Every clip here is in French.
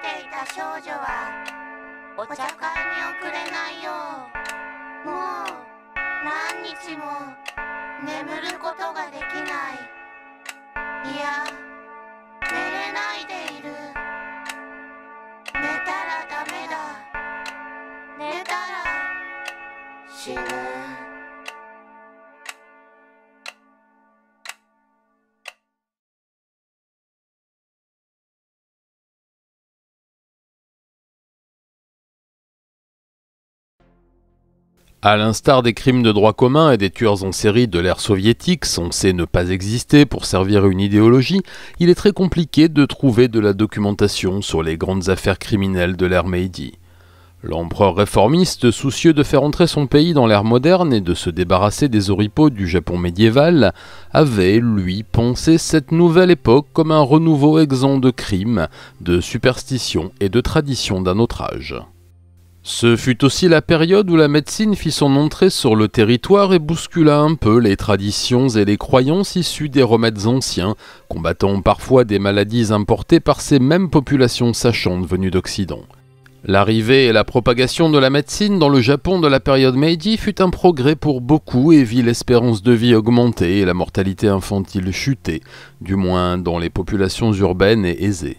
ていた少女はお茶会に遅れないよう。もう何日も眠ることができない。いや、寝れないでいる。寝たらダメだ。寝たら死ぬ。À l'instar des crimes de droit commun et des tueurs en série de l'ère soviétique, censés ne pas exister pour servir une idéologie, il est très compliqué de trouver de la documentation sur les grandes affaires criminelles de l'ère Meiji. L'empereur réformiste, soucieux de faire entrer son pays dans l'ère moderne et de se débarrasser des oripeaux du Japon médiéval, avait, lui, pensé cette nouvelle époque comme un renouveau exempt de crimes, de superstitions et de traditions d'un autre âge. Ce fut aussi la période où la médecine fit son entrée sur le territoire et bouscula un peu les traditions et les croyances issues des remèdes anciens, combattant parfois des maladies importées par ces mêmes populations sachantes venues d'Occident. L'arrivée et la propagation de la médecine dans le Japon de la période Meiji fut un progrès pour beaucoup et vit l'espérance de vie augmenter et la mortalité infantile chuter, du moins dans les populations urbaines et aisées.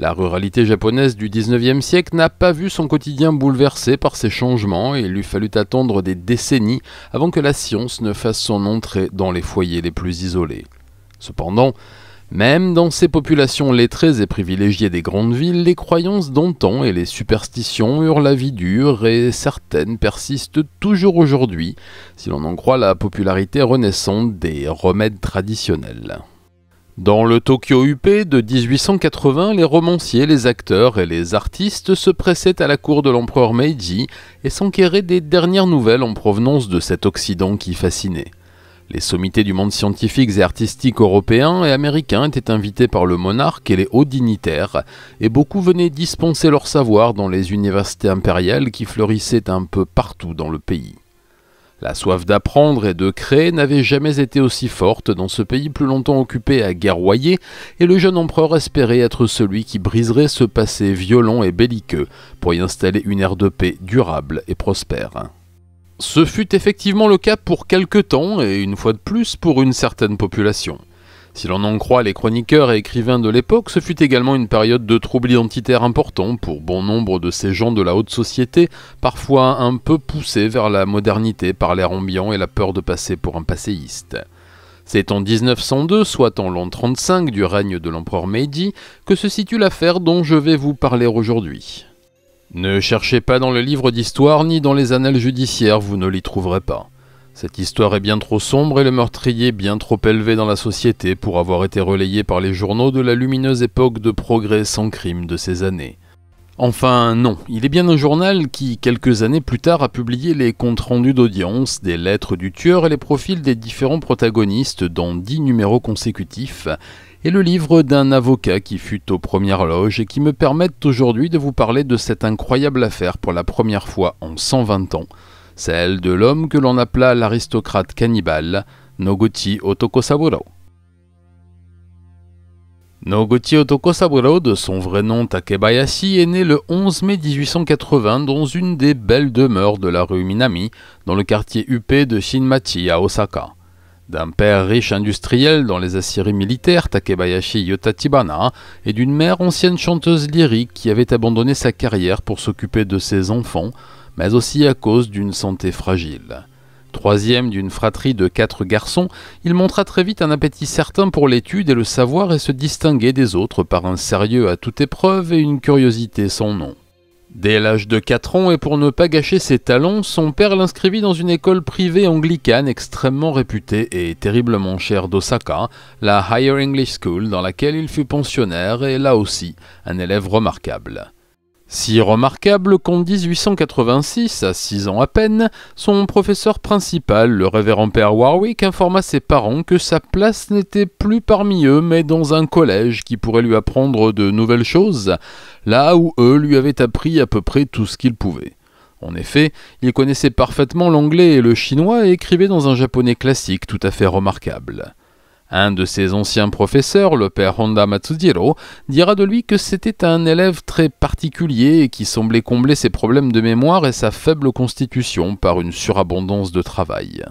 La ruralité japonaise du XIXe siècle n'a pas vu son quotidien bouleversé par ces changements et il lui fallut attendre des décennies avant que la science ne fasse son entrée dans les foyers les plus isolés. Cependant, même dans ces populations lettrées et privilégiées des grandes villes, les croyances d'antan et les superstitions eurent la vie dure et certaines persistent toujours aujourd'hui, si l'on en croit la popularité renaissante des remèdes traditionnels. Dans le Tokyo huppé de 1880, les romanciers, les acteurs et les artistes se pressaient à la cour de l'empereur Meiji et s'enquéraient des dernières nouvelles en provenance de cet Occident qui fascinait. Les sommités du monde scientifique et artistique européen et américain étaient invités par le monarque et les hauts dignitaires, et beaucoup venaient dispenser leur savoir dans les universités impériales qui fleurissaient un peu partout dans le pays. La soif d'apprendre et de créer n'avait jamais été aussi forte dans ce pays plus longtemps occupé à guerroyer, et le jeune empereur espérait être celui qui briserait ce passé violent et belliqueux pour y installer une ère de paix durable et prospère. Ce fut effectivement le cas pour quelque temps, et une fois de plus pour une certaine population. Si l'on en croit les chroniqueurs et écrivains de l'époque, ce fut également une période de troubles identitaires importants pour bon nombre de ces gens de la haute société, parfois un peu poussés vers la modernité par l'air ambiant et la peur de passer pour un passéiste. C'est en 1902, soit en l'an 35 du règne de l'empereur Meiji, que se situe l'affaire dont je vais vous parler aujourd'hui. Ne cherchez pas dans le livre d'histoire ni dans les annales judiciaires, vous ne l'y trouverez pas. Cette histoire est bien trop sombre et le meurtrier bien trop élevé dans la société pour avoir été relayé par les journaux de la lumineuse époque de progrès sans crime de ces années. Enfin non, il est bien un journal qui, quelques années plus tard, a publié les comptes rendus d'audience, des lettres du tueur et les profils des différents protagonistes dans 10 numéros consécutifs, et le livre d'un avocat qui fut aux premières loges et qui me permettent aujourd'hui de vous parler de cette incroyable affaire pour la première fois en 120 ans, celle de l'homme que l'on appela l'aristocrate cannibale, Noguchi Otokosaburo. Noguchi Otokosaburo, de son vrai nom Takebayashi, est né le 11 mai 1880 dans une des belles demeures de la rue Minami, dans le quartier huppé de Shinmachi à Osaka. D'un père riche industriel dans les aciéries militaires, Takebayashi Yotachibana, et d'une mère ancienne chanteuse lyrique qui avait abandonné sa carrière pour s'occuper de ses enfants, mais aussi à cause d'une santé fragile. Troisième d'une fratrie de 4 garçons, il montra très vite un appétit certain pour l'étude et le savoir et se distinguait des autres par un sérieux à toute épreuve et une curiosité sans nom. Dès l'âge de 4 ans, et pour ne pas gâcher ses talents, son père l'inscrivit dans une école privée anglicane extrêmement réputée et terriblement chère d'Osaka, la Higher English School, dans laquelle il fut pensionnaire et là aussi un élève remarquable. Si remarquable qu'en 1886, à 6 ans à peine, son professeur principal, le révérend père Warwick, informa ses parents que sa place n'était plus parmi eux, mais dans un collège qui pourrait lui apprendre de nouvelles choses, là où eux lui avaient appris à peu près tout ce qu'ils pouvaient. En effet, il connaissait parfaitement l'anglais et le chinois et écrivait dans un japonais classique tout à fait remarquable. Un de ses anciens professeurs, le père Honda Matsujiro, dira de lui que c'était un élève très particulier et qui semblait combler ses problèmes de mémoire et sa faible constitution par une surabondance de travail.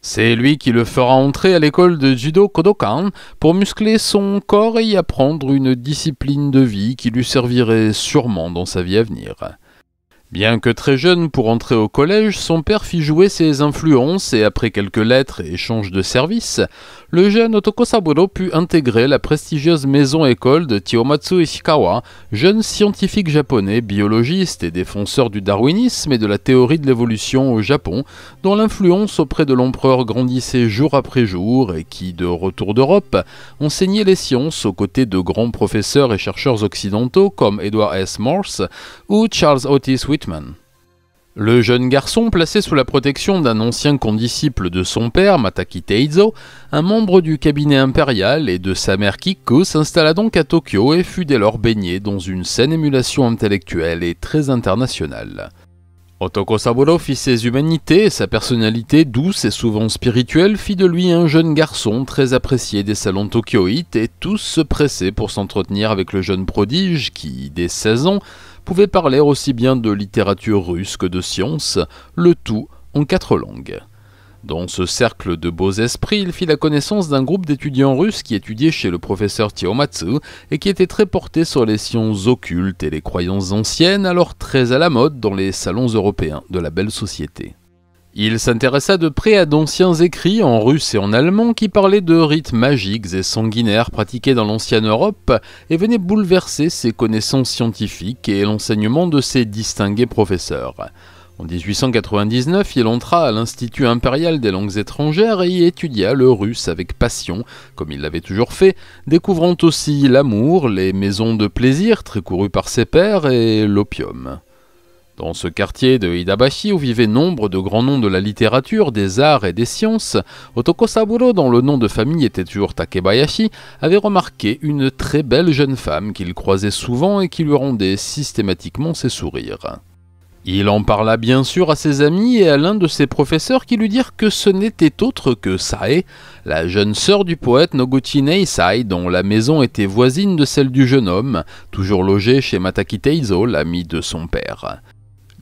C'est lui qui le fera entrer à l'école de Judo Kodokan pour muscler son corps et y apprendre une discipline de vie qui lui servirait sûrement dans sa vie à venir. Bien que très jeune pour entrer au collège, son père fit jouer ses influences et après quelques lettres et échanges de services, le jeune Otoko Saburo put intégrer la prestigieuse maison-école de Chiyomatsu Ishikawa, jeune scientifique japonais, biologiste et défenseur du darwinisme et de la théorie de l'évolution au Japon, dont l'influence auprès de l'empereur grandissait jour après jour et qui, de retour d'Europe, enseignait les sciences aux côtés de grands professeurs et chercheurs occidentaux comme Edward S. Morse ou Charles Otis Whitman. Le jeune garçon, placé sous la protection d'un ancien condisciple de son père, Mataki Teizo, un membre du cabinet impérial, et de sa mère Kiko, s'installa donc à Tokyo et fut dès lors baigné dans une saine émulation intellectuelle et très internationale. Otoko Saburo fit ses humanités et sa personnalité douce et souvent spirituelle fit de lui un jeune garçon très apprécié des salons tokyoïtes et tous se pressaient pour s'entretenir avec le jeune prodige qui, dès 16 ans, pouvait parler aussi bien de littérature russe que de sciences, le tout en 4 langues. Dans ce cercle de beaux esprits, il fit la connaissance d'un groupe d'étudiants russes qui étudiaient chez le professeur Chiyomatsu et qui étaient très portés sur les sciences occultes et les croyances anciennes, alors très à la mode dans les salons européens de la belle société. Il s'intéressa de près à d'anciens écrits en russe et en allemand qui parlaient de rites magiques et sanguinaires pratiqués dans l'ancienne Europe et venaient bouleverser ses connaissances scientifiques et l'enseignement de ses distingués professeurs. En 1899, il entra à l'Institut impérial des langues étrangères et y étudia le russe avec passion, comme il l'avait toujours fait, découvrant aussi l'amour, les maisons de plaisir très courues par ses pairs et l'opium. Dans ce quartier de Hidabashi où vivaient nombre de grands noms de la littérature, des arts et des sciences, Otoko Saburo, dont le nom de famille était toujours Takebayashi, avait remarqué une très belle jeune femme qu'il croisait souvent et qui lui rendait systématiquement ses sourires. Il en parla bien sûr à ses amis et à l'un de ses professeurs qui lui dirent que ce n'était autre que Sae, la jeune sœur du poète Noguchi Neisai, dont la maison était voisine de celle du jeune homme, toujours logé chez Mataki Teizo, l'ami de son père.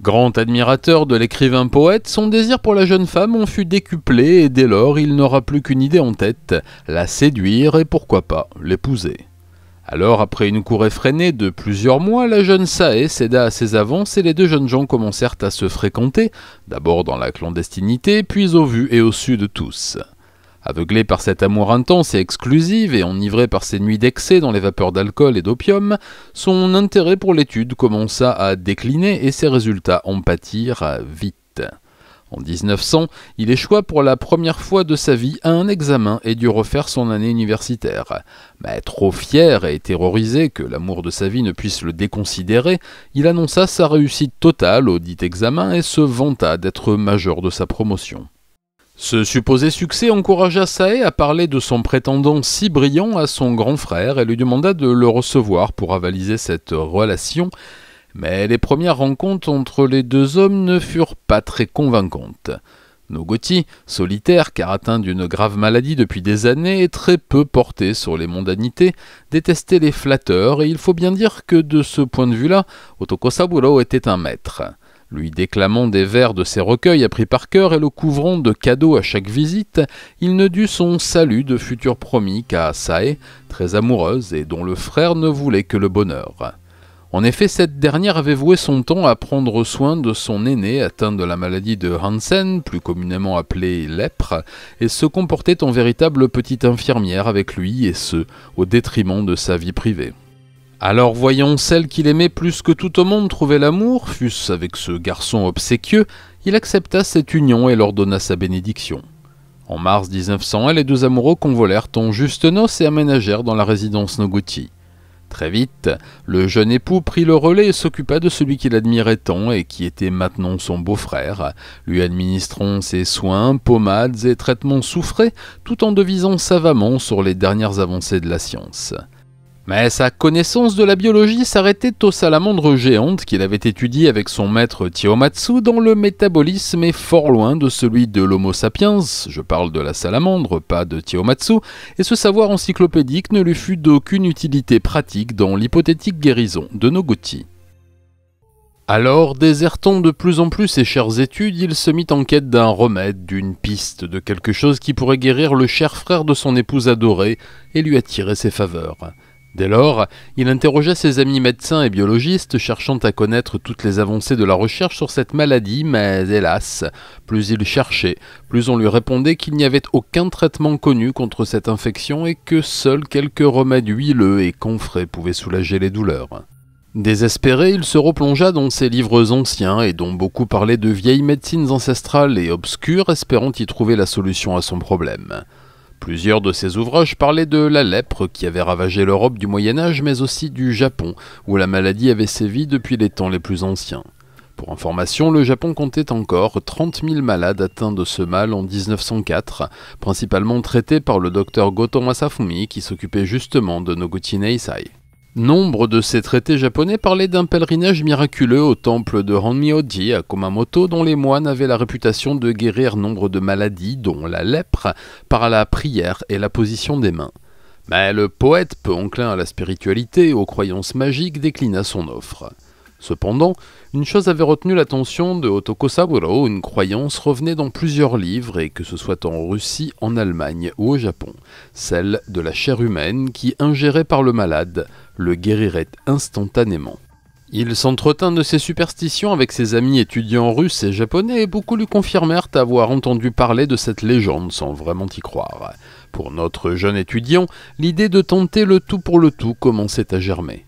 Grand admirateur de l'écrivain poète, son désir pour la jeune femme en fut décuplé et dès lors il n'aura plus qu'une idée en tête, la séduire et pourquoi pas l'épouser. Alors, après une cour effrénée de plusieurs mois, la jeune Sae céda à ses avances et les deux jeunes gens commencèrent à se fréquenter, d'abord dans la clandestinité, puis au vu et au su de tous. Aveuglé par cet amour intense et exclusif et enivré par ses nuits d'excès dans les vapeurs d'alcool et d'opium, son intérêt pour l'étude commença à décliner et ses résultats en pâtirent vite. En 1900, il échoua pour la première fois de sa vie à un examen et dut refaire son année universitaire. Mais trop fier et terrorisé que l'amour de sa vie ne puisse le déconsidérer, il annonça sa réussite totale au dit examen et se vanta d'être major de sa promotion. Ce supposé succès encouragea Sae à parler de son prétendant si brillant à son grand frère et lui demanda de le recevoir pour avaliser cette relation. Mais les premières rencontres entre les deux hommes ne furent pas très convaincantes. Noguchi, solitaire car atteint d'une grave maladie depuis des années et très peu porté sur les mondanités, détestait les flatteurs et il faut bien dire que de ce point de vue-là, Otoko Saburo était un maître. Lui déclamant des vers de ses recueils appris par cœur et le couvrant de cadeaux à chaque visite, il ne dut son salut de futur promis qu'à Sae, très amoureuse et dont le frère ne voulait que le bonheur. En effet, cette dernière avait voué son temps à prendre soin de son aîné atteint de la maladie de Hansen, plus communément appelée lèpre, et se comportait en véritable petite infirmière avec lui, et ce, au détriment de sa vie privée. Alors voyant celle qu'il aimait plus que tout au monde trouver l'amour, fût-ce avec ce garçon obséquieux, il accepta cette union et leur donna sa bénédiction. En mars 1901, les deux amoureux convolèrent en justes noces et aménagèrent dans la résidence Noguchi. Très vite, le jeune époux prit le relais et s'occupa de celui qu'il admirait tant et qui était maintenant son beau-frère, lui administrant ses soins, pommades et traitements soufrés, tout en devisant savamment sur les dernières avancées de la science. Mais sa connaissance de la biologie s'arrêtait aux salamandres géantes qu'il avait étudiées avec son maître Chiyomatsu, dont le métabolisme est fort loin de celui de l'Homo sapiens, je parle de la salamandre, pas de Chiyomatsu, et ce savoir encyclopédique ne lui fut d'aucune utilité pratique dans l'hypothétique guérison de Noguchi. Alors, désertant de plus en plus ses chères études, il se mit en quête d'un remède, d'une piste, de quelque chose qui pourrait guérir le cher frère de son épouse adorée et lui attirer ses faveurs. Dès lors, il interrogea ses amis médecins et biologistes, cherchant à connaître toutes les avancées de la recherche sur cette maladie, mais hélas, plus il cherchait, plus on lui répondait qu'il n'y avait aucun traitement connu contre cette infection et que seuls quelques remèdes huileux et confrés pouvaient soulager les douleurs. Désespéré, il se replongea dans ses livres anciens et dont beaucoup parlaient de vieilles médecines ancestrales et obscures, espérant y trouver la solution à son problème. Plusieurs de ses ouvrages parlaient de la lèpre qui avait ravagé l'Europe du Moyen-Âge, mais aussi du Japon, où la maladie avait sévi depuis les temps les plus anciens. Pour information, le Japon comptait encore 30 000 malades atteints de ce mal en 1904, principalement traités par le docteur Goto Masafumi qui s'occupait justement de Noguchi Neisai. Nombre de ces traités japonais parlaient d'un pèlerinage miraculeux au temple de Honmyoji à Kumamoto, dont les moines avaient la réputation de guérir nombre de maladies, dont la lèpre, par la prière et la position des mains. Mais le poète, peu enclin à la spiritualité et aux croyances magiques, déclina son offre. Cependant, une chose avait retenu l'attention de Otoko Saburo, une croyance revenait dans plusieurs livres, et que ce soit en Russie, en Allemagne ou au Japon, celle de la chair humaine qui, ingérée par le malade, le guérirait instantanément. Il s'entretint de ces superstitions avec ses amis étudiants russes et japonais, et beaucoup lui confirmèrent avoir entendu parler de cette légende sans vraiment y croire. Pour notre jeune étudiant, l'idée de tenter le tout pour le tout commençait à germer.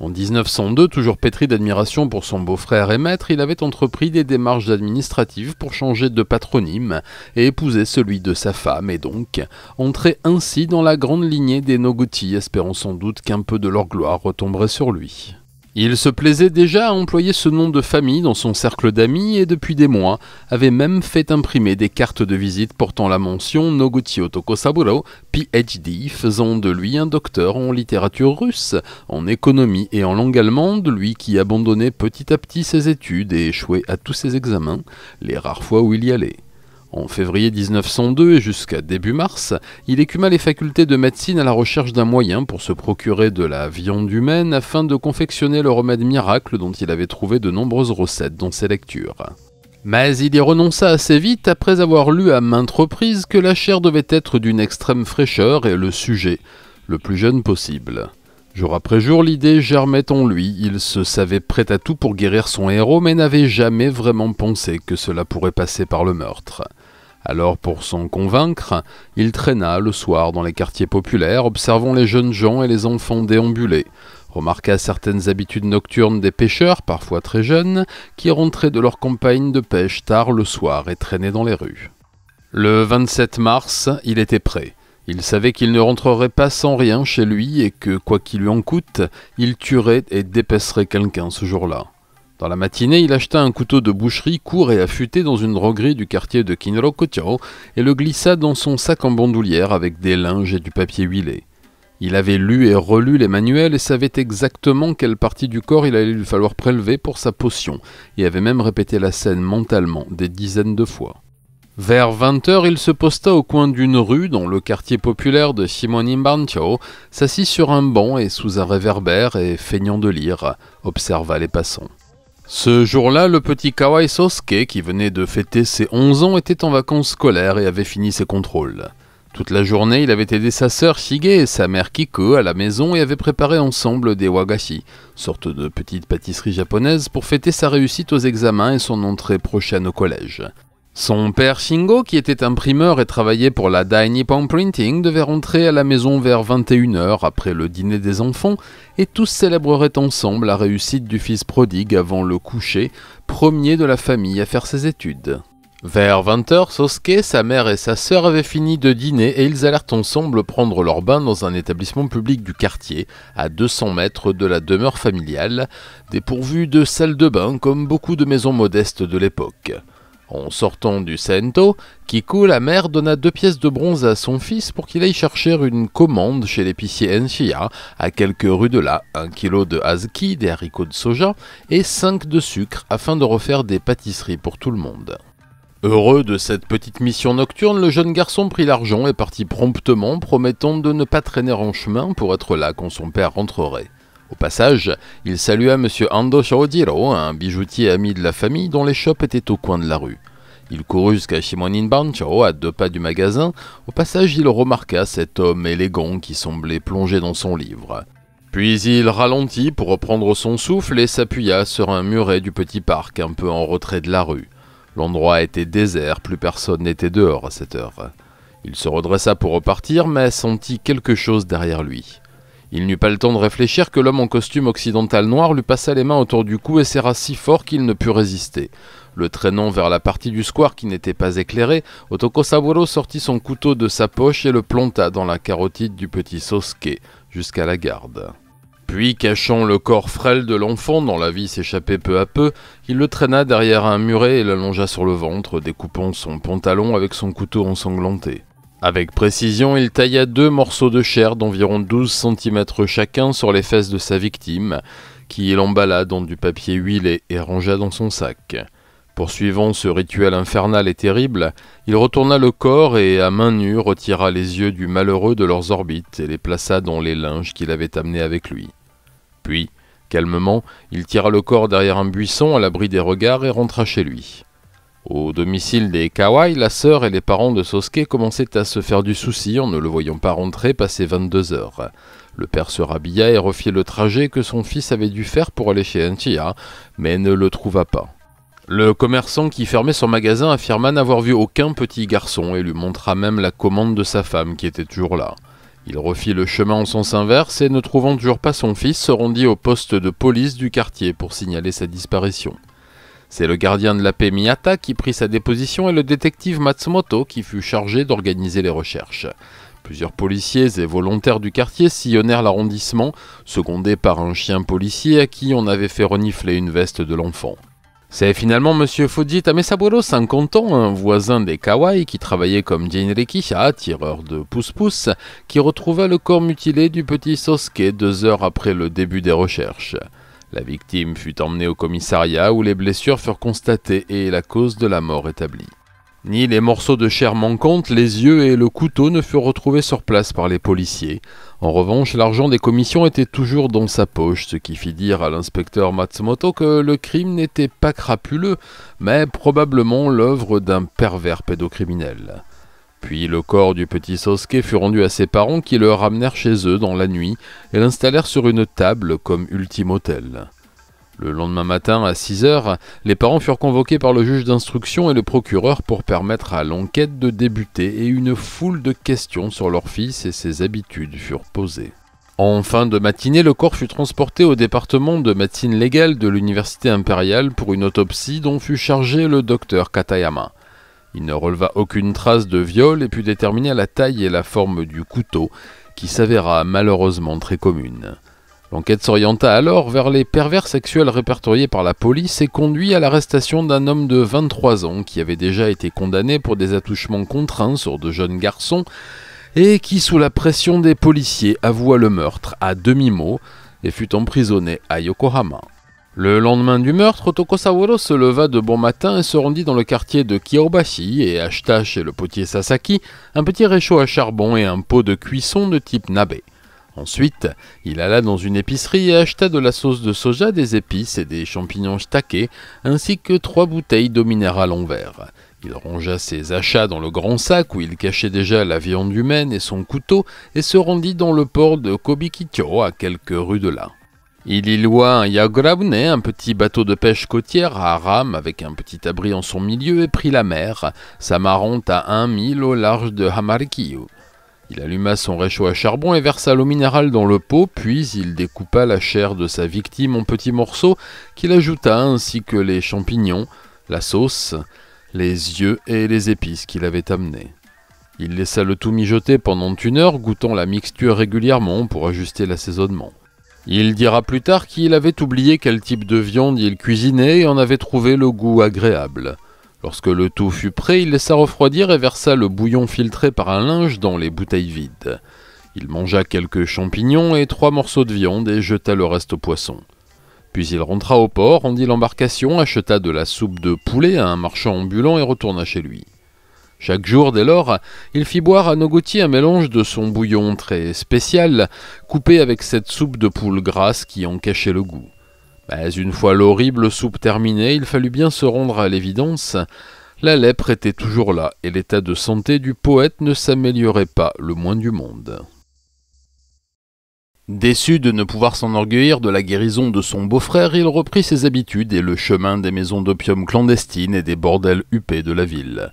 En 1902, toujours pétri d'admiration pour son beau-frère et maître, il avait entrepris des démarches administratives pour changer de patronyme et épouser celui de sa femme, et donc entrer ainsi dans la grande lignée des Noguchi, espérant sans doute qu'un peu de leur gloire retomberait sur lui. Il se plaisait déjà à employer ce nom de famille dans son cercle d'amis et depuis des mois avait même fait imprimer des cartes de visite portant la mention Noguchi Otoko Saburo, Ph.D., faisant de lui un docteur en littérature russe, en économie et en langue allemande, lui qui abandonnait petit à petit ses études et échouait à tous ses examens, les rares fois où il y allait. En février 1902 et jusqu'à début mars, il écuma les facultés de médecine à la recherche d'un moyen pour se procurer de la viande humaine afin de confectionner le remède miracle dont il avait trouvé de nombreuses recettes dans ses lectures. Mais il y renonça assez vite après avoir lu à maintes reprises que la chair devait être d'une extrême fraîcheur et le sujet le plus jeune possible. Jour après jour, l'idée germait en lui, il se savait prêt à tout pour guérir son héros, mais n'avait jamais vraiment pensé que cela pourrait passer par le meurtre. Alors, pour s'en convaincre, il traîna le soir dans les quartiers populaires, observant les jeunes gens et les enfants déambuler, remarqua certaines habitudes nocturnes des pêcheurs, parfois très jeunes, qui rentraient de leur campagne de pêche tard le soir et traînaient dans les rues. Le 27 mars, il était prêt. Il savait qu'il ne rentrerait pas sans rien chez lui et que, quoi qu'il lui en coûte, il tuerait et dépècerait quelqu'un ce jour-là. Dans la matinée, il acheta un couteau de boucherie court et affûté dans une droguerie du quartier de Kinroku-cho et le glissa dans son sac en bandoulière avec des linges et du papier huilé. Il avait lu et relu les manuels et savait exactement quelle partie du corps il allait lui falloir prélever pour sa potion, et avait même répété la scène mentalement des dizaines de fois. Vers 20h, il se posta au coin d'une rue, dans le quartier populaire de Shimoninbancho, s'assit sur un banc et sous un réverbère et, feignant de lire, observa les passants. Ce jour-là, le petit Kawai Sosuke, qui venait de fêter ses 11 ans, était en vacances scolaires et avait fini ses contrôles. Toute la journée, il avait aidé sa sœur Shige et sa mère Kiko à la maison et avait préparé ensemble des wagashi, sorte de petites pâtisseries japonaises, pour fêter sa réussite aux examens et son entrée prochaine au collège. Son père Shingo, qui était imprimeur et travaillait pour la Dai Nippon Printing, devait rentrer à la maison vers 21h après le dîner des enfants, et tous célébreraient ensemble la réussite du fils prodigue avant le coucher, premier de la famille à faire ses études. Vers 20h, Sosuke, sa mère et sa sœur avaient fini de dîner et ils allèrent ensemble prendre leur bain dans un établissement public du quartier, à 200 mètres de la demeure familiale, dépourvu de salle de bain comme beaucoup de maisons modestes de l'époque. En sortant du Sento, Kiku, la mère, donna 2 pièces de bronze à son fils pour qu'il aille chercher une commande chez l'épicier Enshiya, à quelques rues de là, 1 kilo de azuki, des haricots de soja, et 5 de sucre, afin de refaire des pâtisseries pour tout le monde. Heureux de cette petite mission nocturne, le jeune garçon prit l'argent et partit promptement, promettant de ne pas traîner en chemin pour être là quand son père rentrerait. Au passage, il salua M. Ando Shojiro, un bijoutier ami de la famille dont les shops étaient au coin de la rue. Il courut jusqu'à Shimonin Bancho, à 2 pas du magasin. Au passage, il remarqua cet homme élégant qui semblait plongé dans son livre. Puis il ralentit pour reprendre son souffle et s'appuya sur un muret du petit parc un peu en retrait de la rue. L'endroit était désert, plus personne n'était dehors à cette heure. Il se redressa pour repartir, mais sentit quelque chose derrière lui. Il n'eut pas le temps de réfléchir que l'homme en costume occidental noir lui passa les mains autour du cou et serra si fort qu'il ne put résister. Le traînant vers la partie du square qui n'était pas éclairée, Otoko Saburo sortit son couteau de sa poche et le planta dans la carotide du petit Sosuke, jusqu'à la garde. Puis, cachant le corps frêle de l'enfant dont la vie s'échappait peu à peu, il le traîna derrière un muret et l'allongea sur le ventre, découpant son pantalon avec son couteau ensanglanté. Avec précision, il tailla 2 morceaux de chair d'environ 12 cm chacun sur les fesses de sa victime, qui l'emballa dans du papier huilé et rangea dans son sac. Poursuivant ce rituel infernal et terrible, il retourna le corps et, à main nue, retira les yeux du malheureux de leurs orbites et les plaça dans les linges qu'il avait amenés avec lui. Puis, calmement, il tira le corps derrière un buisson à l'abri des regards et rentra chez lui. Au domicile des Kawai, la sœur et les parents de Sosuke commençaient à se faire du souci en ne le voyant pas rentrer passé 22 heures. Le père se rhabilla et refit le trajet que son fils avait dû faire pour aller chez Enshiya, mais ne le trouva pas. Le commerçant qui fermait son magasin affirma n'avoir vu aucun petit garçon et lui montra même la commande de sa femme qui était toujours là. Il refit le chemin en sens inverse et, ne trouvant toujours pas son fils, se rendit au poste de police du quartier pour signaler sa disparition. C'est le gardien de la paix Miyata qui prit sa déposition et le détective Matsumoto qui fut chargé d'organiser les recherches. Plusieurs policiers et volontaires du quartier sillonnèrent l'arrondissement, secondés par un chien policier à qui on avait fait renifler une veste de l'enfant. C'est finalement M. Fuji Tamesaburo, 50 ans, un voisin des Kawai qui travaillait comme Jinrikisha, tireur de pouce-pouce, qui retrouva le corps mutilé du petit Sosuke 2 heures après le début des recherches. La victime fut emmenée au commissariat où les blessures furent constatées et la cause de la mort établie. Ni les morceaux de chair manquantes, les yeux et le couteau ne furent retrouvés sur place par les policiers. En revanche, l'argent des commissions était toujours dans sa poche, ce qui fit dire à l'inspecteur Matsumoto que le crime n'était pas crapuleux, mais probablement l'œuvre d'un pervers pédocriminel. Puis le corps du petit Sosuke fut rendu à ses parents qui le ramenèrent chez eux dans la nuit et l'installèrent sur une table comme ultime autel. Le lendemain matin, à 6 heures, les parents furent convoqués par le juge d'instruction et le procureur pour permettre à l'enquête de débuter et une foule de questions sur leur fils et ses habitudes furent posées. En fin de matinée, le corps fut transporté au département de médecine légale de l'université impériale pour une autopsie dont fut chargé le docteur Katayama. Il ne releva aucune trace de viol et put déterminer la taille et la forme du couteau, qui s'avéra malheureusement très commune. L'enquête s'orienta alors vers les pervers sexuels répertoriés par la police et conduit à l'arrestation d'un homme de 23 ans qui avait déjà été condamné pour des attouchements contraints sur de jeunes garçons et qui, sous la pression des policiers, avoua le meurtre à demi-mot et fut emprisonné à Yokohama. Le lendemain du meurtre, Otoko Saburo se leva de bon matin et se rendit dans le quartier de Kyobashi et acheta chez le potier Sasaki un petit réchaud à charbon et un pot de cuisson de type nabe. Ensuite, il alla dans une épicerie et acheta de la sauce de soja, des épices et des champignons shiitake, ainsi que 3 bouteilles d'eau minérale en verre. Il rangea ses achats dans le grand sac où il cachait déjà la viande humaine et son couteau et se rendit dans le port de Kobikicho, à quelques rues de là. Il y loua un yagurabune, un petit bateau de pêche côtière à rame avec un petit abri en son milieu, et prit la mer, s'amarrant à 1 mille au large de Hamarikiyu. Il alluma son réchaud à charbon et versa l'eau minérale dans le pot, puis il découpa la chair de sa victime en petits morceaux qu'il ajouta ainsi que les champignons, la sauce, les yeux et les épices qu'il avait amenés. Il laissa le tout mijoter pendant 1 heure, goûtant la mixture régulièrement pour ajuster l'assaisonnement. Il dira plus tard qu'il avait oublié quel type de viande il cuisinait et en avait trouvé le goût agréable. Lorsque le tout fut prêt, il laissa refroidir et versa le bouillon filtré par un linge dans les bouteilles vides. Il mangea quelques champignons et 3 morceaux de viande et jeta le reste au poisson. Puis il rentra au port, rendit l'embarcation, acheta de la soupe de poulet à un marchand ambulant et retourna chez lui. Chaque jour, dès lors, il fit boire à Nogoti un mélange de son bouillon très spécial, coupé avec cette soupe de poule grasse qui en cachait le goût. Mais une fois l'horrible soupe terminée, il fallut bien se rendre à l'évidence. La lèpre était toujours là, et l'état de santé du poète ne s'améliorait pas le moins du monde. Déçu de ne pouvoir s'enorgueillir de la guérison de son beau-frère, il reprit ses habitudes et le chemin des maisons d'opium clandestines et des bordels huppés de la ville.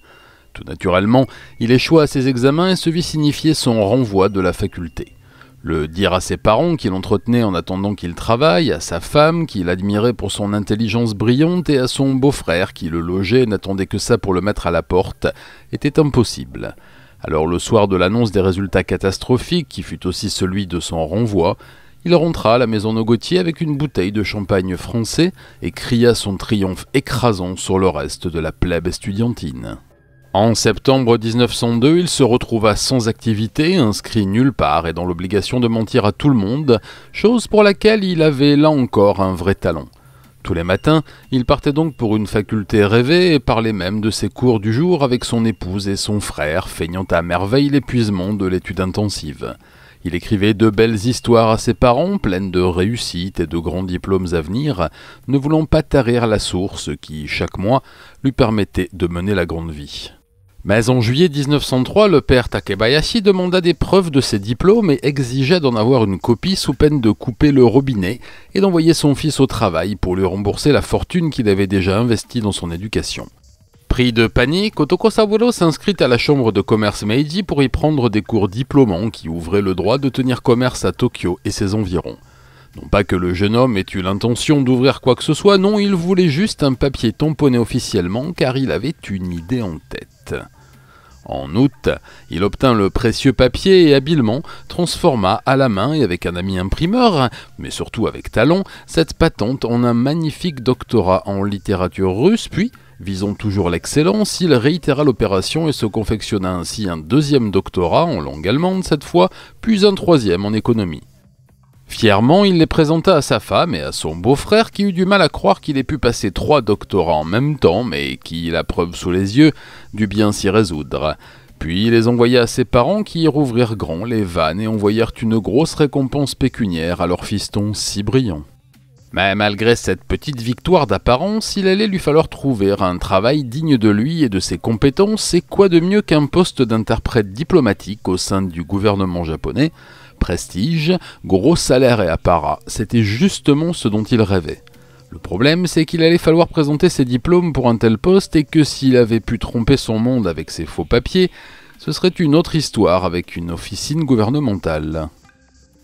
Tout naturellement, il échoua à ses examens et se vit signifier son renvoi de la faculté. Le dire à ses parents qu'il entretenait en attendant qu'il travaille, à sa femme qu'il admirait pour son intelligence brillante et à son beau-frère qui le logeait et n'attendait que ça pour le mettre à la porte, était impossible. Alors le soir de l'annonce des résultats catastrophiques, qui fut aussi celui de son renvoi, il rentra à la maison Nogoti avec une bouteille de champagne français et cria son triomphe écrasant sur le reste de la plèbe estudiantine. En septembre 1902, il se retrouva sans activité, inscrit nulle part et dans l'obligation de mentir à tout le monde, chose pour laquelle il avait là encore un vrai talent. Tous les matins, il partait donc pour une faculté rêvée et parlait même de ses cours du jour avec son épouse et son frère, feignant à merveille l'épuisement de l'étude intensive. Il écrivait de belles histoires à ses parents, pleines de réussites et de grands diplômes à venir, ne voulant pas tarir la source qui, chaque mois, lui permettait de mener la grande vie. Mais en juillet 1903, le père Takebayashi demanda des preuves de ses diplômes et exigeait d'en avoir une copie sous peine de couper le robinet et d'envoyer son fils au travail pour lui rembourser la fortune qu'il avait déjà investie dans son éducation. Pris de panique, Otoko Saburo s'inscrit à la chambre de commerce Meiji pour y prendre des cours diplômants qui ouvraient le droit de tenir commerce à Tokyo et ses environs. Non pas que le jeune homme ait eu l'intention d'ouvrir quoi que ce soit, non, il voulait juste un papier tamponné officiellement car il avait une idée en tête. En août, il obtint le précieux papier et habilement transforma à la main et avec un ami imprimeur, mais surtout avec talent, cette patente en un magnifique doctorat en littérature russe, puis, visant toujours l'excellence, il réitéra l'opération et se confectionna ainsi un 2e doctorat en langue allemande cette fois, puis un 3e en économie. Fièrement, il les présenta à sa femme et à son beau-frère qui eut du mal à croire qu'il ait pu passer 3 doctorats en même temps, mais qui, la preuve sous les yeux, dut bien s'y résoudre. Puis il les envoya à ses parents qui y rouvrirent grand les vannes et envoyèrent une grosse récompense pécuniaire à leur fiston si brillant. Mais malgré cette petite victoire d'apparence, il allait lui falloir trouver un travail digne de lui et de ses compétences, et quoi de mieux qu'un poste d'interprète diplomatique au sein du gouvernement japonais. Prestige, gros salaire et apparat, c'était justement ce dont il rêvait. Le problème, c'est qu'il allait falloir présenter ses diplômes pour un tel poste et que s'il avait pu tromper son monde avec ses faux papiers, ce serait une autre histoire avec une officine gouvernementale.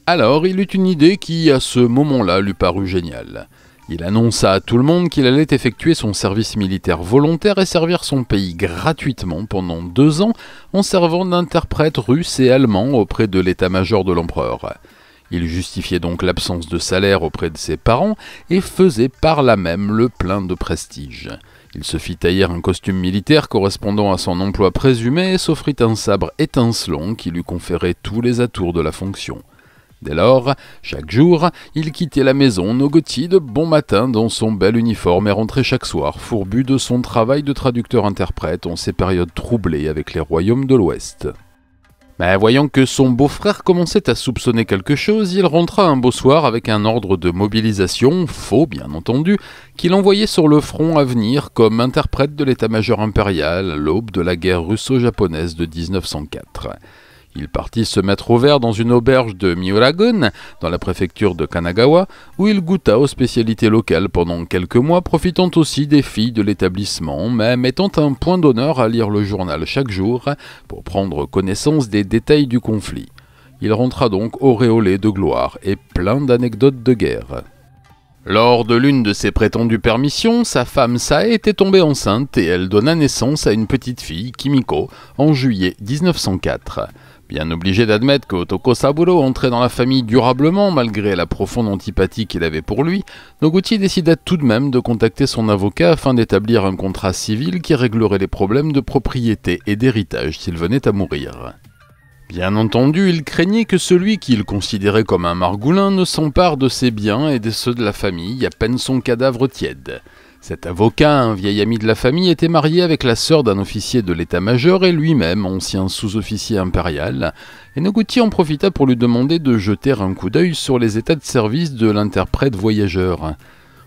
Alors, il eut une idée qui, à ce moment-là, lui parut géniale. Il annonça à tout le monde qu'il allait effectuer son service militaire volontaire et servir son pays gratuitement pendant 2 ans en servant d'interprète russe et allemand auprès de l'état-major de l'empereur. Il justifiait donc l'absence de salaire auprès de ses parents et faisait par là même le plein de prestige. Il se fit tailler un costume militaire correspondant à son emploi présumé et s'offrit un sabre étincelant qui lui conférait tous les atours de la fonction. Dès lors, chaque jour, il quittait la maison Nogoti de bon matin dans son bel uniforme et rentrait chaque soir, fourbu de son travail de traducteur-interprète en ces périodes troublées avec les royaumes de l'Ouest. Mais voyant que son beau-frère commençait à soupçonner quelque chose, il rentra un beau soir avec un ordre de mobilisation, faux bien entendu, qu'il envoyait sur le front à venir comme interprète de l'état-major impérial à l'aube de la guerre russo-japonaise de 1904. Il partit se mettre au vert dans une auberge de Miuragon, dans la préfecture de Kanagawa, où il goûta aux spécialités locales pendant quelques mois, profitant aussi des filles de l'établissement, mais mettant un point d'honneur à lire le journal chaque jour pour prendre connaissance des détails du conflit. Il rentra donc auréolé de gloire et plein d'anecdotes de guerre. Lors de l'une de ses prétendues permissions, sa femme Sae était tombée enceinte et elle donna naissance à une petite fille, Kimiko, en juillet 1904. Bien obligé d'admettre que Otoko Saburo entrait dans la famille durablement malgré la profonde antipathie qu'il avait pour lui, Noguchi décida tout de même de contacter son avocat afin d'établir un contrat civil qui réglerait les problèmes de propriété et d'héritage s'il venait à mourir. Bien entendu, il craignait que celui qu'il considérait comme un margoulin ne s'empare de ses biens et de ceux de la famille à peine son cadavre tiède. Cet avocat, un vieil ami de la famille, était marié avec la sœur d'un officier de l'état-major et lui-même ancien sous-officier impérial, et Noguchi en profita pour lui demander de jeter un coup d'œil sur les états de service de l'interprète voyageur.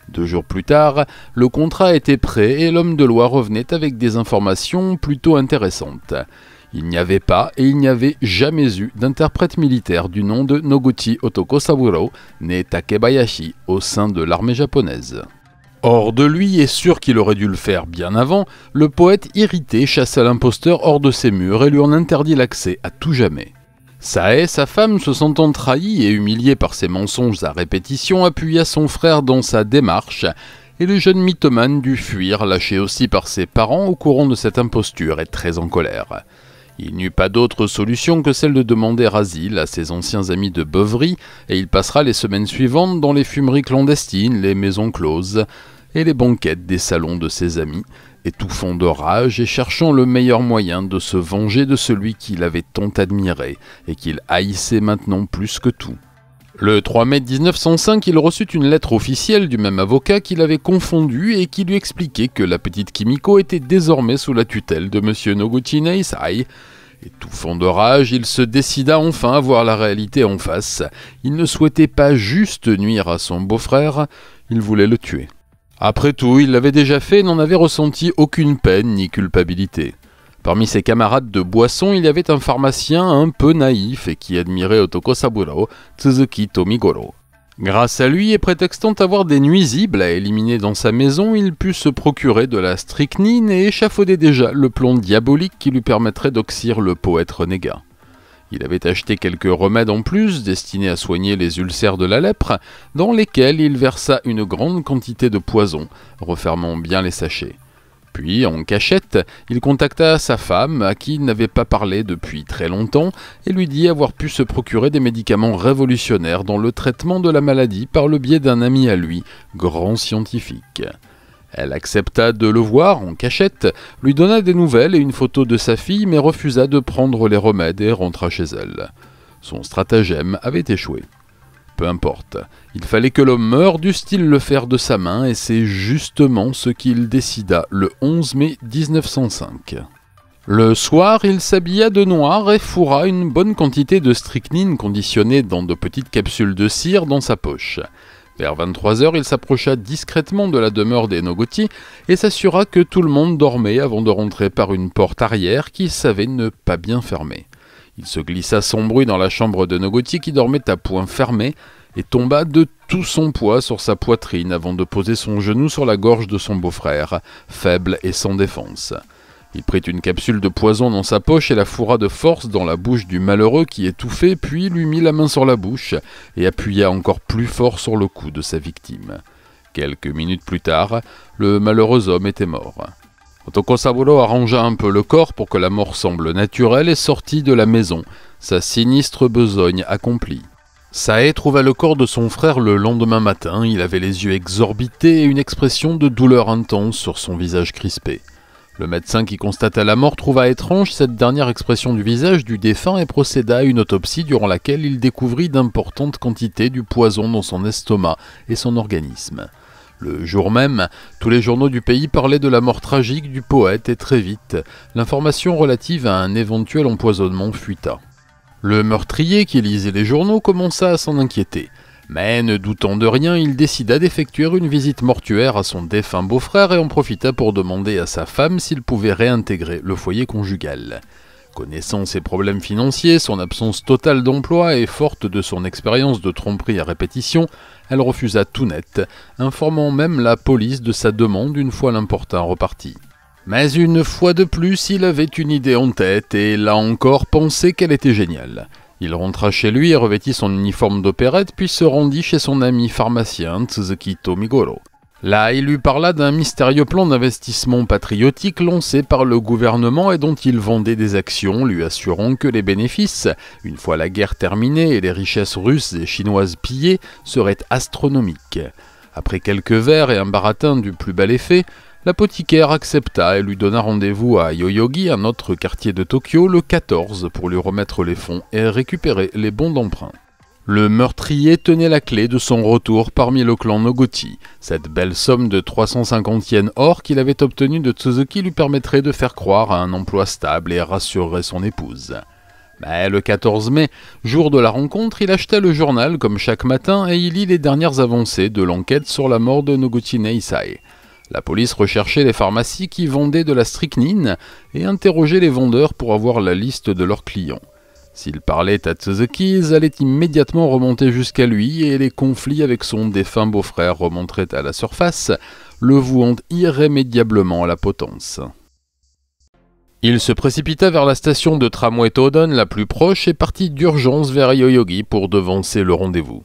2 jours plus tard, le contrat était prêt et l'homme de loi revenait avec des informations plutôt intéressantes. Il n'y avait pas et il n'y avait jamais eu d'interprète militaire du nom de Noguchi Otoko Saburo, né Takebayashi, au sein de l'armée japonaise. Hors de lui, et sûr qu'il aurait dû le faire bien avant, le poète irrité chassa l'imposteur hors de ses murs et lui en interdit l'accès à tout jamais. Sae, sa femme, se sentant trahie et humiliée par ses mensonges à répétition, appuya son frère dans sa démarche, et le jeune mythomane dut fuir, lâché aussi par ses parents au courant de cette imposture et très en colère. Il n'eut pas d'autre solution que celle de demander asile à ses anciens amis de beuverie, et il passera les semaines suivantes dans les fumeries clandestines, les maisons closes et les banquettes des salons de ses amis, étouffant de rage et cherchant le meilleur moyen de se venger de celui qu'il avait tant admiré et qu'il haïssait maintenant plus que tout. Le 3 mai 1905, il reçut une lettre officielle du même avocat qui l'avait confondu et qui lui expliquait que la petite Kimiko était désormais sous la tutelle de M. Noguchi Neisai. Étouffant de rage, il se décida enfin à voir la réalité en face. Il ne souhaitait pas juste nuire à son beau-frère, il voulait le tuer. Après tout, il l'avait déjà fait et n'en avait ressenti aucune peine ni culpabilité. Parmi ses camarades de boisson, il y avait un pharmacien un peu naïf et qui admirait Otoko Saburo, Tsuzuki Tomigoro. Grâce à lui, et prétextant avoir des nuisibles à éliminer dans sa maison, il put se procurer de la strychnine et échafauder déjà le plan diabolique qui lui permettrait d'oxyre le poète renégat. Il avait acheté quelques remèdes en plus, destinés à soigner les ulcères de la lèpre, dans lesquels il versa une grande quantité de poison, refermant bien les sachets. Puis, en cachette, il contacta sa femme, à qui il n'avait pas parlé depuis très longtemps, et lui dit avoir pu se procurer des médicaments révolutionnaires dans le traitement de la maladie par le biais d'un ami à lui, grand scientifique. Elle accepta de le voir en cachette, lui donna des nouvelles et une photo de sa fille, mais refusa de prendre les remèdes et rentra chez elle. Son stratagème avait échoué. Peu importe, il fallait que l'homme meure, dût-il le faire de sa main, et c'est justement ce qu'il décida le 11 mai 1905. Le soir, il s'habilla de noir et fourra une bonne quantité de strychnine conditionnée dans de petites capsules de cire dans sa poche. Vers 23h, il s'approcha discrètement de la demeure des Noguchi et s'assura que tout le monde dormait avant de rentrer par une porte arrière qu'il savait ne pas bien fermer. Il se glissa sans bruit dans la chambre de Noguchi qui dormait à poing fermé et tomba de tout son poids sur sa poitrine avant de poser son genou sur la gorge de son beau-frère, faible et sans défense. Il prit une capsule de poison dans sa poche et la fourra de force dans la bouche du malheureux qui étouffait, puis lui mit la main sur la bouche et appuya encore plus fort sur le cou de sa victime. Quelques minutes plus tard, le malheureux homme était mort. Otoko Saburo arrangea un peu le corps pour que la mort semble naturelle et sortit de la maison, sa sinistre besogne accomplie. Sae trouva le corps de son frère le lendemain matin, il avait les yeux exorbités et une expression de douleur intense sur son visage crispé. Le médecin qui constata la mort trouva étrange cette dernière expression du visage du défunt et procéda à une autopsie durant laquelle il découvrit d'importantes quantités du poison dans son estomac et son organisme. Le jour même, tous les journaux du pays parlaient de la mort tragique du poète et très vite, l'information relative à un éventuel empoisonnement fuita. Le meurtrier qui lisait les journaux commença à s'en inquiéter, mais ne doutant de rien, il décida d'effectuer une visite mortuaire à son défunt beau-frère et en profita pour demander à sa femme s'il pouvait réintégrer le foyer conjugal. Connaissant ses problèmes financiers, son absence totale d'emploi et forte de son expérience de tromperie à répétition, elle refusa tout net, informant même la police de sa demande une fois l'importun reparti. Mais une fois de plus, il avait une idée en tête et là encore pensait qu'elle était géniale. Il rentra chez lui et revêtit son uniforme d'opérette, puis se rendit chez son ami pharmacien Tsuzuki Tomigoro. Là, il lui parla d'un mystérieux plan d'investissement patriotique lancé par le gouvernement et dont il vendait des actions, lui assurant que les bénéfices, une fois la guerre terminée et les richesses russes et chinoises pillées, seraient astronomiques. Après quelques verres et un baratin du plus bel effet, l'apothicaire accepta et lui donna rendez-vous à Yoyogi, un autre quartier de Tokyo, le 14 pour lui remettre les fonds et récupérer les bons d'emprunt. Le meurtrier tenait la clé de son retour parmi le clan Noguchi. Cette belle somme de 350 yens or qu'il avait obtenue de Tsuzuki lui permettrait de faire croire à un emploi stable et rassurerait son épouse. Mais le 14 mai, jour de la rencontre, il acheta le journal comme chaque matin et il lit les dernières avancées de l'enquête sur la mort de Noguchi Neisai. La police recherchait les pharmacies qui vendaient de la strychnine et interrogeait les vendeurs pour avoir la liste de leurs clients. S'il parlait à Tsuzuki, ils allaient immédiatement remonter jusqu'à lui et les conflits avec son défunt beau-frère remonteraient à la surface, le vouant irrémédiablement à la potence. Il se précipita vers la station de tramway Todon la plus proche et partit d'urgence vers Yoyogi pour devancer le rendez-vous.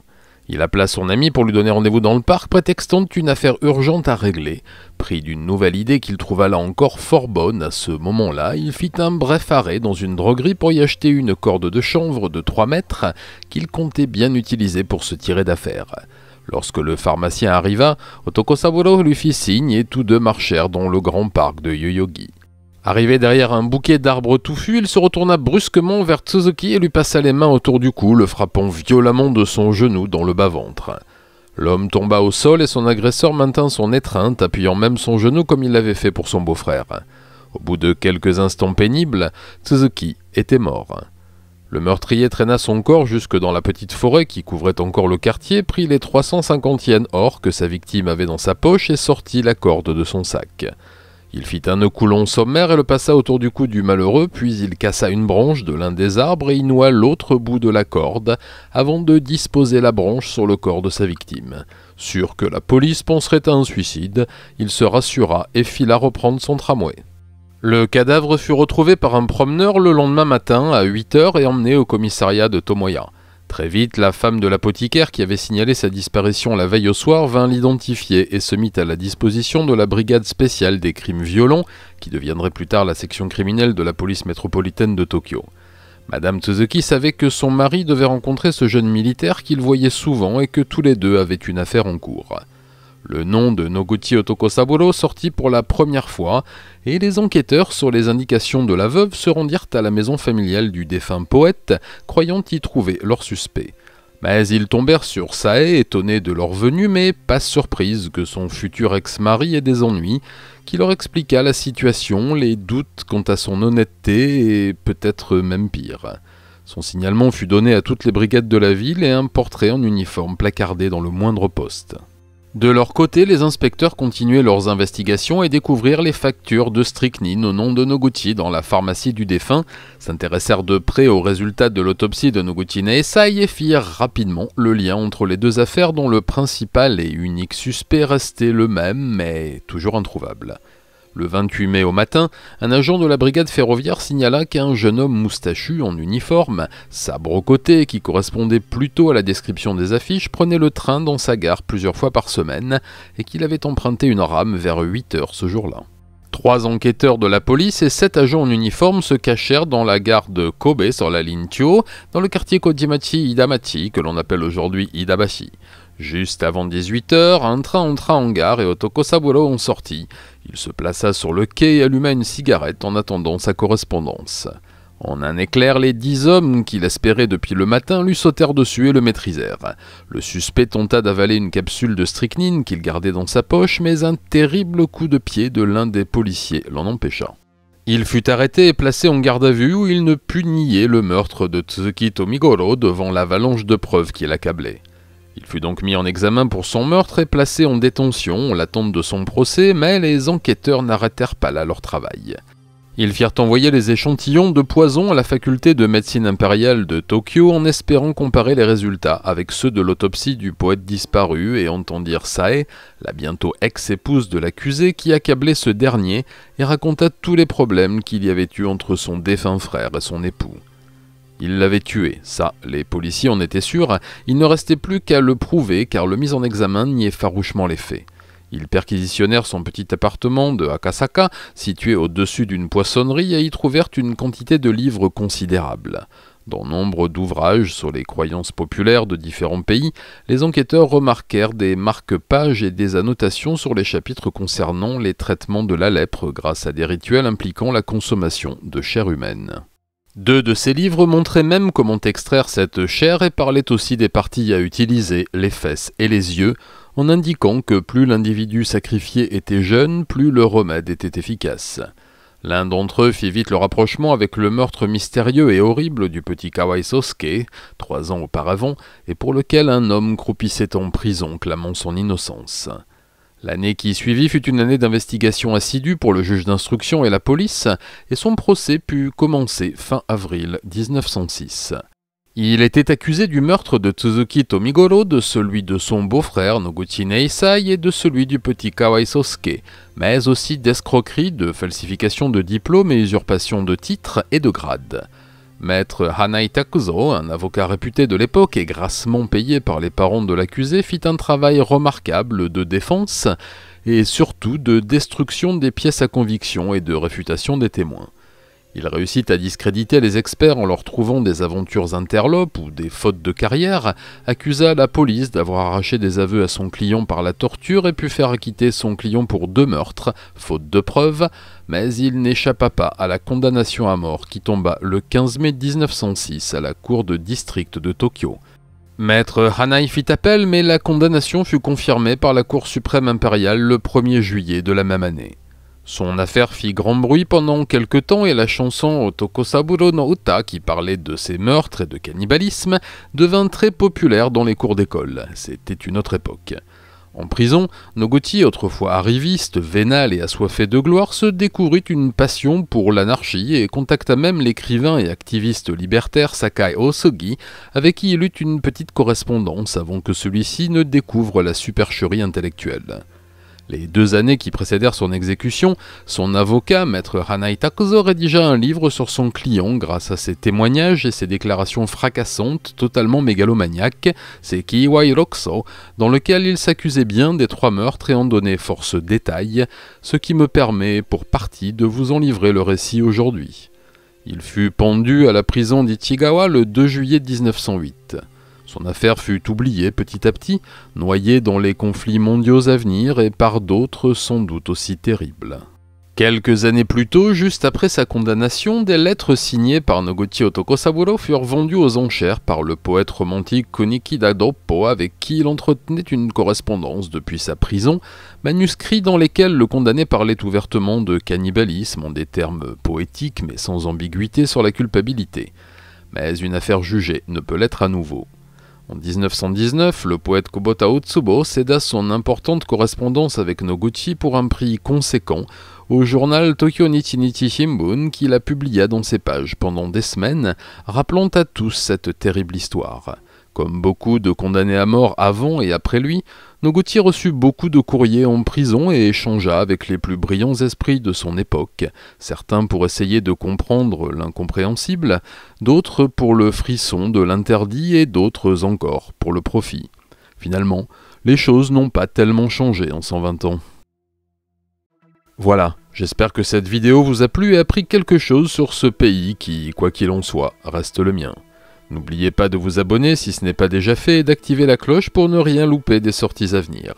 Il appela son ami pour lui donner rendez-vous dans le parc, prétextant une affaire urgente à régler. Pris d'une nouvelle idée qu'il trouva là encore fort bonne à ce moment-là, il fit un bref arrêt dans une droguerie pour y acheter une corde de chanvre de 3 mètres qu'il comptait bien utiliser pour se tirer d'affaire. Lorsque le pharmacien arriva, Otoko Saburo lui fit signe et tous deux marchèrent dans le grand parc de Yoyogi. Arrivé derrière un bouquet d'arbres touffus, il se retourna brusquement vers Tsuzuki et lui passa les mains autour du cou, le frappant violemment de son genou dans le bas-ventre. L'homme tomba au sol et son agresseur maintint son étreinte, appuyant même son genou comme il l'avait fait pour son beau-frère. Au bout de quelques instants pénibles, Tsuzuki était mort. Le meurtrier traîna son corps jusque dans la petite forêt qui couvrait encore le quartier, prit les 350 yens or que sa victime avait dans sa poche et sortit la corde de son sac. Il fit un nœud coulon sommaire et le passa autour du cou du malheureux, puis il cassa une branche de l'un des arbres et y noua l'autre bout de la corde, avant de disposer la branche sur le corps de sa victime. Sûr que la police penserait à un suicide, il se rassura et fila reprendre son tramway. Le cadavre fut retrouvé par un promeneur le lendemain matin à 8 h et emmené au commissariat de Tomoya. Très vite, la femme de l'apothicaire qui avait signalé sa disparition la veille au soir vint l'identifier et se mit à la disposition de la brigade spéciale des crimes violents, qui deviendrait plus tard la section criminelle de la police métropolitaine de Tokyo. Madame Tsuzuki savait que son mari devait rencontrer ce jeune militaire qu'il voyait souvent et que tous les deux avaient une affaire en cours. Le nom de Noguchi Otoko Saburo sortit pour la première fois, et les enquêteurs, sur les indications de la veuve, se rendirent à la maison familiale du défunt poète, croyant y trouver leur suspect. Mais ils tombèrent sur Sae, étonnés de leur venue, mais pas surprise que son futur ex-mari ait des ennuis, qui leur expliqua la situation, les doutes quant à son honnêteté, et peut-être même pire. Son signalement fut donné à toutes les brigades de la ville et un portrait en uniforme placardé dans le moindre poste. De leur côté, les inspecteurs continuaient leurs investigations et découvrirent les factures de strychnine au nom de Noguchi dans la pharmacie du défunt, s'intéressèrent de près aux résultats de l'autopsie de Noguchi Neisai et firent rapidement le lien entre les deux affaires dont le principal et unique suspect restait le même, mais toujours introuvable. Le 28 mai au matin, un agent de la brigade ferroviaire signala qu'un jeune homme moustachu en uniforme, sabre au côté qui correspondait plutôt à la description des affiches, prenait le train dans sa gare plusieurs fois par semaine et qu'il avait emprunté une rame vers 8 h ce jour-là. 3 enquêteurs de la police et 7 agents en uniforme se cachèrent dans la gare de Kobe sur la ligne Chuo, dans le quartier Kojimachi-Idamachi que l'on appelle aujourd'hui Idabashi. Juste avant 18 h, un train entra en gare et Otoko Saburo en sortit. Il se plaça sur le quai et alluma une cigarette en attendant sa correspondance. En un éclair, les 10 hommes qu'il espérait depuis le matin lui sautèrent dessus et le maîtrisèrent. Le suspect tenta d'avaler une capsule de strychnine qu'il gardait dans sa poche, mais un terrible coup de pied de l'un des policiers l'en empêcha. Il fut arrêté et placé en garde à vue où il ne put nier le meurtre de Tsuzuki Tomigoro devant l'avalanche de preuves qui l'accablait. Il fut donc mis en examen pour son meurtre et placé en détention en l'attente de son procès, mais les enquêteurs n'arrêtèrent pas là leur travail. Ils firent envoyer les échantillons de poison à la faculté de médecine impériale de Tokyo en espérant comparer les résultats avec ceux de l'autopsie du poète disparu et entendirent Sae, la bientôt ex-épouse de l'accusé, qui accablait ce dernier et raconta tous les problèmes qu'il y avait eu entre son défunt frère et son époux. Il l'avait tué, ça, les policiers en étaient sûrs, il ne restait plus qu'à le prouver car le mis en examen niait farouchement les faits. Ils perquisitionnèrent son petit appartement de Akasaka, situé au-dessus d'une poissonnerie, et y trouvèrent une quantité de livres considérable. Dans nombre d'ouvrages sur les croyances populaires de différents pays, les enquêteurs remarquèrent des marque-pages et des annotations sur les chapitres concernant les traitements de la lèpre grâce à des rituels impliquant la consommation de chair humaine. 2 de ces livres montraient même comment extraire cette chair et parlaient aussi des parties à utiliser, les fesses et les yeux, en indiquant que plus l'individu sacrifié était jeune, plus le remède était efficace. L'un d'entre eux fit vite le rapprochement avec le meurtre mystérieux et horrible du petit Kawai Sosuke, 3 ans auparavant, et pour lequel un homme croupissait en prison clamant son innocence. L'année qui suivit fut une année d'investigation assidue pour le juge d'instruction et la police, et son procès put commencer fin avril 1906. Il était accusé du meurtre de Tsuzuki Tomigoro, de celui de son beau-frère Noguchi Neisai et de celui du petit Kawai Sosuke, mais aussi d'escroquerie, de falsification de diplômes et usurpation de titres et de grades. Maître Hanai Takuzo, un avocat réputé de l'époque et grassement payé par les parents de l'accusé, fit un travail remarquable de défense et surtout de destruction des pièces à conviction et de réfutation des témoins. Il réussit à discréditer les experts en leur trouvant des aventures interlopes ou des fautes de carrière, accusa la police d'avoir arraché des aveux à son client par la torture et pu faire acquitter son client pour 2 meurtres, faute de preuves, mais il n'échappa pas à la condamnation à mort qui tomba le 15 mai 1906 à la cour de district de Tokyo. Maître Hanai fit appel, mais la condamnation fut confirmée par la Cour suprême impériale le 1er juillet de la même année. Son affaire fit grand bruit pendant quelque temps et la chanson Otokosaburo no Uta, qui parlait de ses meurtres et de cannibalisme, devint très populaire dans les cours d'école. C'était une autre époque. En prison, Noguchi, autrefois arriviste, vénal et assoiffé de gloire, se découvrit une passion pour l'anarchie et contacta même l'écrivain et activiste libertaire Sakai Osogi, avec qui il eut une petite correspondance avant que celui-ci ne découvre la supercherie intellectuelle. Les 2 années qui précédèrent son exécution, son avocat, maître Hanai Takuzo, rédigea un livre sur son client grâce à ses témoignages et ses déclarations fracassantes, totalement mégalomaniaques, c'est Kiwai Rokuso, dans lequel il s'accusait bien des 3 meurtres et en donnait force détails, ce qui me permet pour partie de vous en livrer le récit aujourd'hui. Il fut pendu à la prison d'Ichigawa le 2 juillet 1908. Son affaire fut oubliée petit à petit, noyée dans les conflits mondiaux à venir et par d'autres sans doute aussi terribles. Quelques années plus tôt, juste après sa condamnation, des lettres signées par Noguchi Otokosaburo furent vendues aux enchères par le poète romantique Kunikida Doppo, avec qui il entretenait une correspondance depuis sa prison, manuscrits dans lesquels le condamné parlait ouvertement de cannibalisme en des termes poétiques mais sans ambiguïté sur la culpabilité. Mais une affaire jugée ne peut l'être à nouveau. En 1919, le poète Kubota Utsubo céda son importante correspondance avec Noguchi pour un prix conséquent au journal Tokyo Nichi Shimbun qui la publia dans ses pages pendant des semaines, rappelant à tous cette terrible histoire. Comme beaucoup de condamnés à mort avant et après lui, Noguchi reçut beaucoup de courriers en prison et échangea avec les plus brillants esprits de son époque, certains pour essayer de comprendre l'incompréhensible, d'autres pour le frisson de l'interdit et d'autres encore pour le profit. Finalement, les choses n'ont pas tellement changé en 120 ans. Voilà, j'espère que cette vidéo vous a plu et appris quelque chose sur ce pays qui, quoi qu'il en soit, reste le mien. N'oubliez pas de vous abonner si ce n'est pas déjà fait et d'activer la cloche pour ne rien louper des sorties à venir.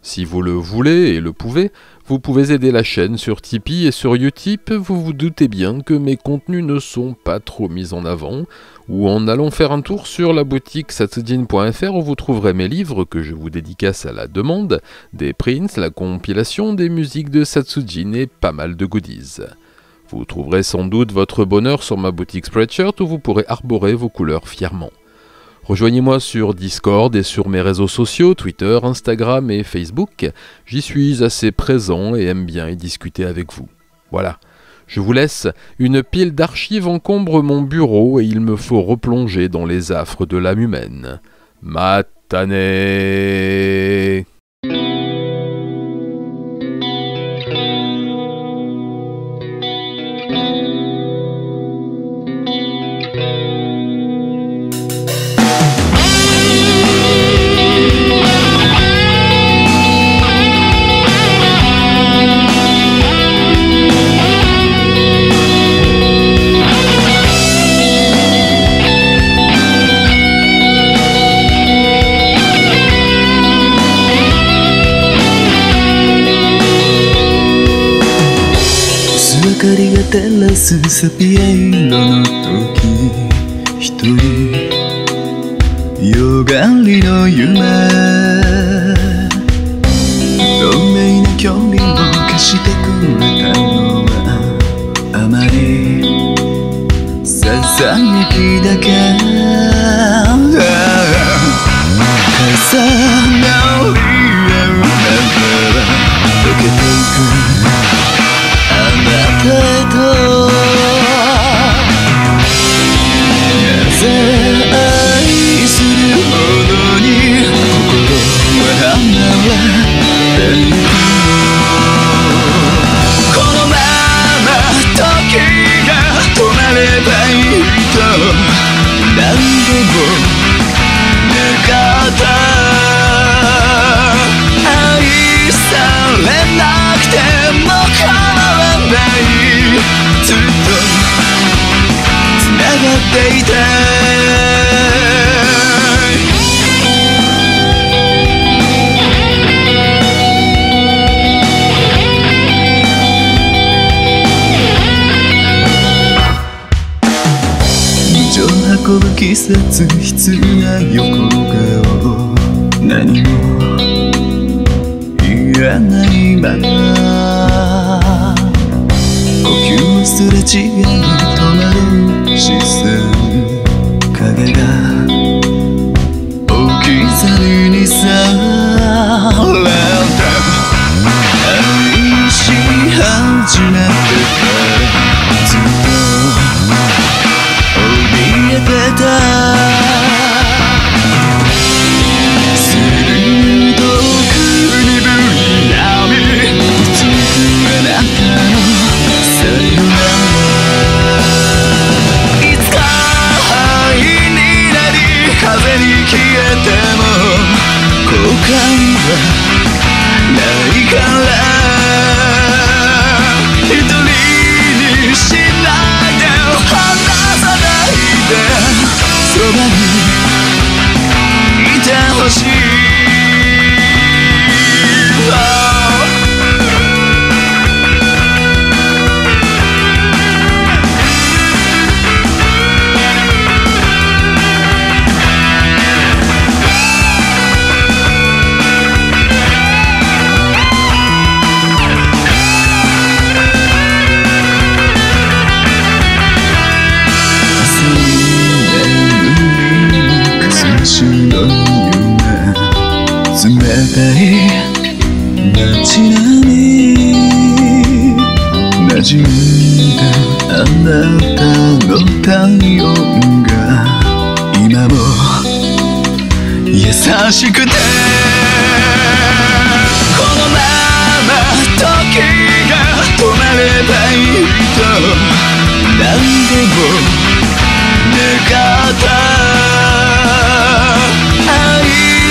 Si vous le voulez et le pouvez, vous pouvez aider la chaîne sur Tipeee et sur Utip, vous vous doutez bien que mes contenus ne sont pas trop mis en avant, ou en allant faire un tour sur la boutique satsujin.fr où vous trouverez mes livres que je vous dédicace à la demande, des prints, la compilation des musiques de Satsujin et pas mal de goodies. Vous trouverez sans doute votre bonheur sur ma boutique Spreadshirt où vous pourrez arborer vos couleurs fièrement. Rejoignez-moi sur Discord et sur mes réseaux sociaux, Twitter, Instagram et Facebook. J'y suis assez présent et aime bien y discuter avec vous. Voilà, je vous laisse. Une pile d'archives encombre mon bureau et il me faut replonger dans les affres de l'âme humaine. Matane. 照らすセピア色の時、一人夜狩りの夢、透明な距離を消してくれたのはあまりささやきだけ。重なり合うながら溶けていくあなたへと、なぜ愛するほどに心は離れていくの。このまま時が止まればいいと何度も願った。愛されなくても構わない、ずっとつながっていたい。情運ぶ季節、悲痛な横顔、何も言わないまま呼吸すれ違う戸惑う視線、影が置き去りにされた。愛し始めてからずっと怯えてた。ないから一人にしないで離さないで、そばにいてほしい。冷たい街並み馴染んだあなたの体温が今も優しくて、このまま時が止まればいいと何でも願った。愛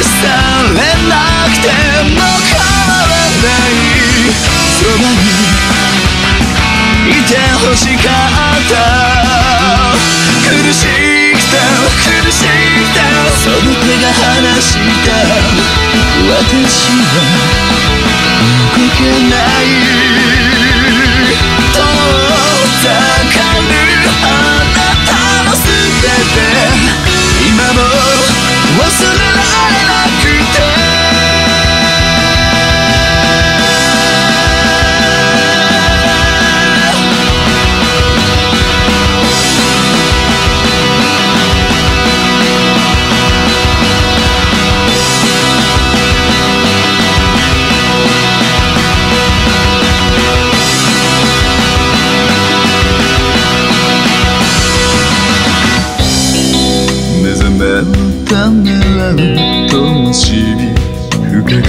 されなくても構わない、そばにいてほしかった。苦しくて苦しくてその手が離した私は動けない。遠ざかるあなたのすべて今も忘れられなくて。目覚めをためらう灯火深く